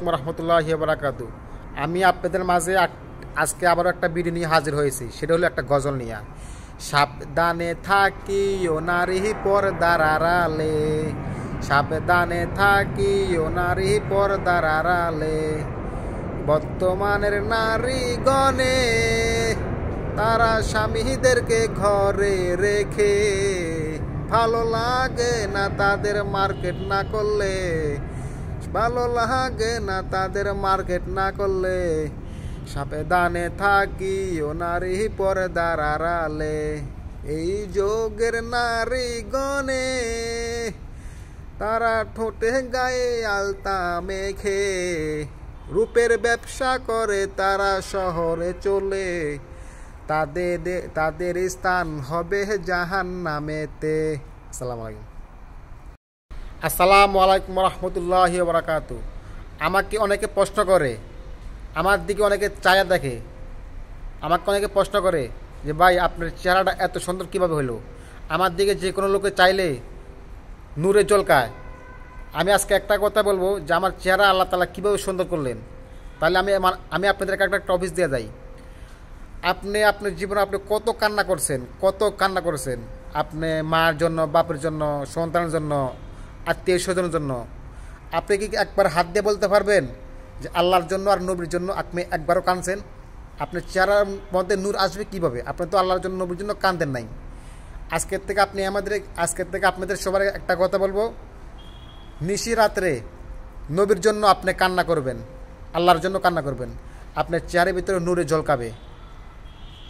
আলাইকুম রহমতুল্লাহি ওয়া বারাকাতুহু। আমি আপনাদের মাঝে আজকে আবারও একটা ভিডিও নিয়ে হাজির হয়েছি। সেটা হলো একটা গজল নিয়ে। সাবধানে থাকিও নারী পর্দার আড়ালে, সাবধানে থাকিও নারী পর্দার আড়ালে। বর্তমানের নারীগণে তারা স্বামীদেরকে ঘরে রেখে, ভালো লাগে না তাদের মার্কেট না করলে, ভালো লাগে না তাদের মার্কেট না করলে। সাবধানে থাকিও নারী পর্দার আড়ালে। এই যুগের নারীগণে তারা ঠোঁটে গায়ে আলতা মেখে, রূপের ব্যবসা করে তারা শহরে চলে। তাদের স্থান হবে জাহান্নামেতে। আসসালামু আলাইকুম রহমতুল্লাহি ওয়া বারাকাতুহু। আমাকে অনেকে প্রশ্ন করে, আমার দিকে অনেকে চায়া দেখে, আমাকে অনেকে প্রশ্ন করে যে ভাই আপনার চেহারাটা এত সুন্দর কীভাবে হলো। আমার দিকে যে কোনো লোকে চাইলে নূরে ঝলকায়। আমি আজকে একটা কথা বলবো যে আমার চেহারা আল্লাহ তাআলা কীভাবে সুন্দর করলেন। তাহলে আমি আপনাদেরকে একটা অফিস দিয়ে যাই। আপনার জীবনে আপনি কত কান্না করছেন, আপনি মার জন্য, বাপের জন্য, সন্তানের জন্য, আত্মীয় স্বজনের জন্য। আপনি কি একবার হাত দিয়ে বলতে পারবেন যে আল্লাহর জন্য আর নবীর জন্য আপনি একবারও কাঁদছেন? আপনার চেহারার মধ্যে নূর আসবে কীভাবে? আপনি তো আল্লাহর জন্য, নবীর জন্য কাঁদেন নাই। আজকের থেকে আপনাদের সবার একটা কথা বলবো, নিশি রাত্রে নবীর জন্য আপনি কান্না করবেন, আল্লাহর জন্য কান্না করবেন। আপনার চেহারার ভিতরে নূরে ঝলকাবে,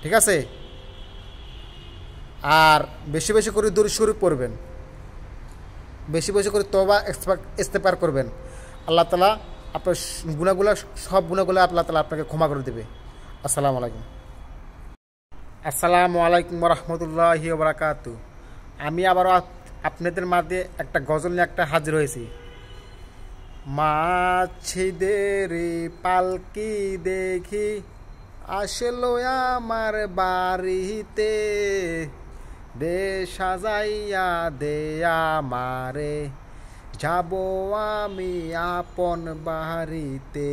ঠিক আছে? আর বেশি বেশি করে দুরূদ শরীফ পড়বেন, বেশি বেশি করে তওবা ইস্তেগফার করবেন। আল্লাহ তাআলা আপনার সব গুনাহগুলো আল্লাহ তাআলা আপনাকে ক্ষমা করে দেবে। আসসালামু আলাইকুম ওয়া রাহমাতুল্লাহি ওয়া বারাকাতুহু। আমি আবারও আপনাদের মাঝে একটা গজল নিয়ে হাজির হয়েছি। মাছিদের পালকি দেখি আসলো আমার বাড়িতে, দে সাজাইয়া দে আমারে, যাব আমি আপন বাড়িতে।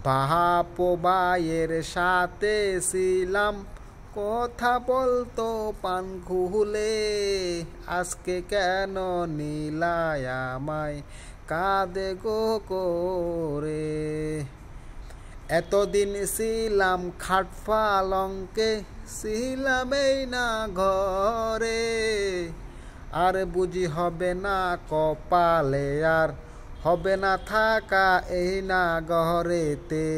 বাপ ভাইয়ের সাথে ছিলাম, কথা বলতো পান খুলে, আজকে কেন নিলায় আমায় কাঁদে গো করে। এতদিন ছিলাম খাট পালঙ্কে, ছিলাম এই না ঘরে, আর বুঝি হবে না কপালে, আর হবে না থাকা এই না ঘরেতে।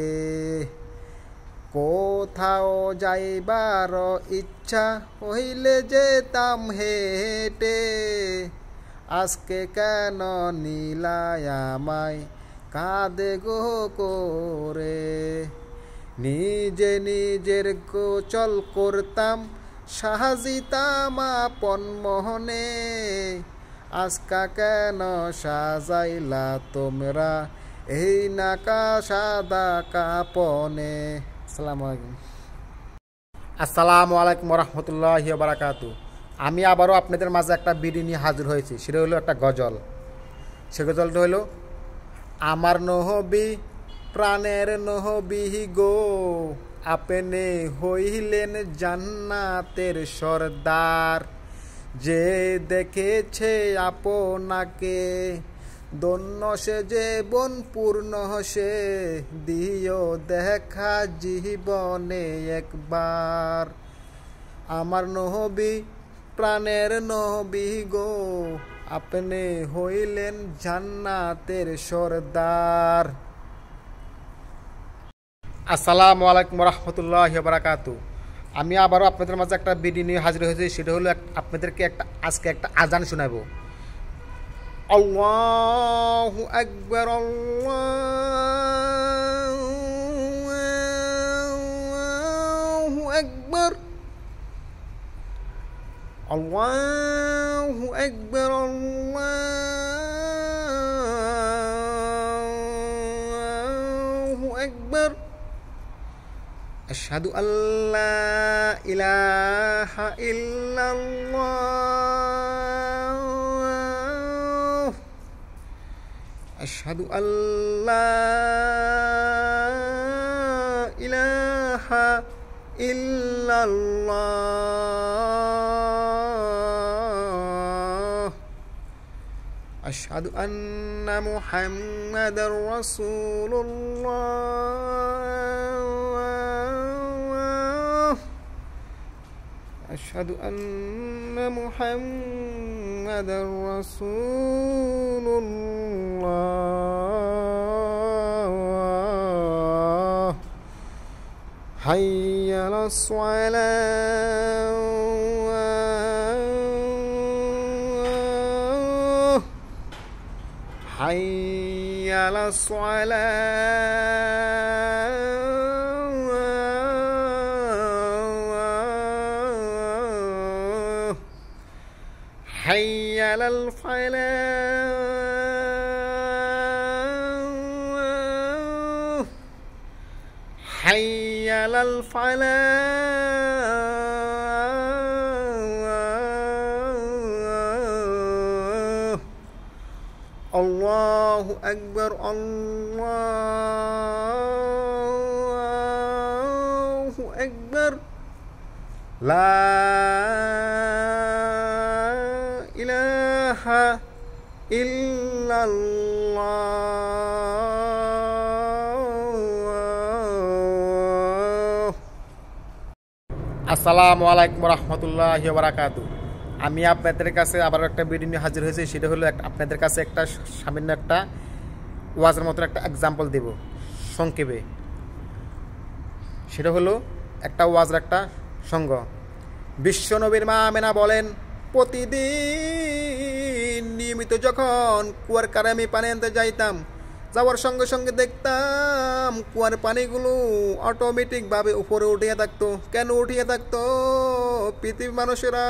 কোথাও যাইবার ইচ্ছা হইলে যেতাম হেঁটে, আজকে কেন নিলায় আমায় কাঁদে গো করে। নিজের গোচল করতাম, সাজিতাম আপন মোহনে, আজকা কেন সাজাইলা তোমরা এই নাকা সাদা কাপনে। আসসালামু আলাইকুম রহমতুল্লাহি ওয়া বারাকাতুহু। আমি আবারও আপনাদের মাঝে একটা ভিডিও নিয়ে হাজির হয়েছি। সেটা হলো একটা গজল। সে গজলটা হলো, আমার নবী প্রাণের নবী গো, আপনি হইলেন জান্নাতের সরদার। যে দেখেছে আপনাকে ধন্য সে জীবন পূর্ণ, সে দিও দেখা জীবনে একবার। আমার নবী প্রাণের নবী গো, আপনি হইলেন জান্নাতের সরদার। আসসালামু আলাইকুম রহমতুল্লাহি ওয়া বারাকাতুহু। আমি আবারও আপনাদের মাঝে একটা ভিডিও নিয়ে হাজির হয়েছি। সেটা হলো আপনাদেরকে আজকে একটা আজান শোনাবো। আল্লাহু আকবার, আল্লাহু আকবার, আল্লাহু আকবার, আল্লাহু আকবার। আশহাদু আল্লা ইলাহা ইল্লাল্লাহ, আশহাদু আল্লা ইলাহা ইল্লাল্লাহ আশহাদু আন্না মুহাম্মাদার রাসূলুল্লাহ আশহাদু আন্না মুহাম্মাদার রাসূলুল্লাহ হাইয়া আলাস সালাহ হাইয়া আলাস সালাহ হাইয়া আলাল ফালাহ হাইয়া আলাল ফালাহ আল্লাহু আকবার আল্লাহু আকবার লা ইলাহা ইল্লাল্লাহ। আসসালামু আলাইকুম রহমতুল্লাহি ওয়া বারাকাতুহু। আমি আপনাদের কাছে আবার একটা ভিডিও নিয়ে হাজির হয়েছি। সেটা হলো আপনাদের কাছে একটা সামান্য একটা ওয়াজের মতন একটা এক্সাম্পল দেব সংক্ষেপে। সেটা হলো একটা ওয়াজের একটা সঙ্গ। বিশ্বনবীর মা আমেনা বলেন, প্রতিদিন নিয়মিত যখন কুয়ার কারে আমি পানি আনতে যাইতাম, যাওয়ার সঙ্গে সঙ্গে দেখতাম কুয়ার পানিগুলো অটোমেটিকভাবে উপরে উঠিয়ে থাকতো। কেন উঠিয়ে থাকতো? পৃথিবীর মানুষেরা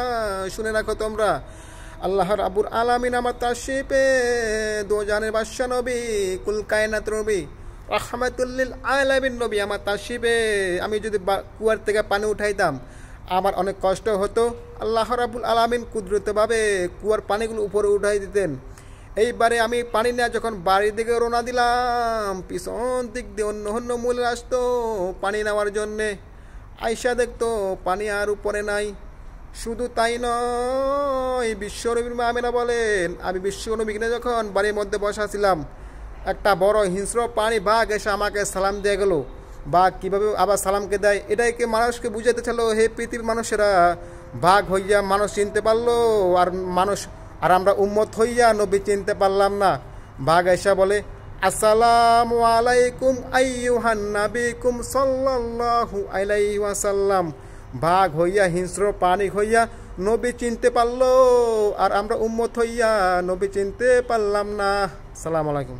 শুনে রাখো তোমরা, আল্লাহ রাব্বুল আলামিন আমার তাশরিফে দো জানের বাদশা নবী, কুল কায়নাত নবী, রাহমাতুল লিল আলামিন নবী আমার তাশরিফে আমি যদি কুয়ার থেকে পানি উঠাইতাম আমার অনেক কষ্ট হতো। আল্লাহ রাব্বুল আলামিন কুদরতভাবে কুয়ার পানিগুলো উপরে উঠাই দিতেন। এইবারে আমি পানি নিয়ে যখন বাড়ির দিকে রওনা দিলাম, পিছন দিক দিয়ে অন্য অন্য মূল আসতো পানি নেওয়ার জন্যে। আয়সা দেখতো পানি আর উপরে নাই। শুধু তাই নয়, বিশ্বনবীর মা আমেনা বলেন, আমি বিশ্বনবীকে যখন বাড়ির মধ্যে বসাছিলাম, একটা বড় হিংস্র পানি বাঘ এসে আমাকে সালাম দিয়ে গেল। বাঘ কীভাবে আবার সালামকে দেয়, এটাইকে মানুষকে বুঝাতে ছিল, হে পৃথিবীর মানুষেরা, বাঘ হইয়া মানুষ চিনতে পারলো আর আমরা উম্মত হইয়া নবী চিনতে পারলাম না। বাঘ এসে বলে, আসসালামু আলাইকুম আইয়ুহান নাবিকুম সাল্লাল্লাহু আলাইহি ওয়াসাল্লাম। বাঘ হইয়া হিংস্র পানি হইয়া নবী চিনতে পারলো আর আমরা উম্মত হইয়া নবী চিনতে পারলাম না। আসসালামু আলাইকুম।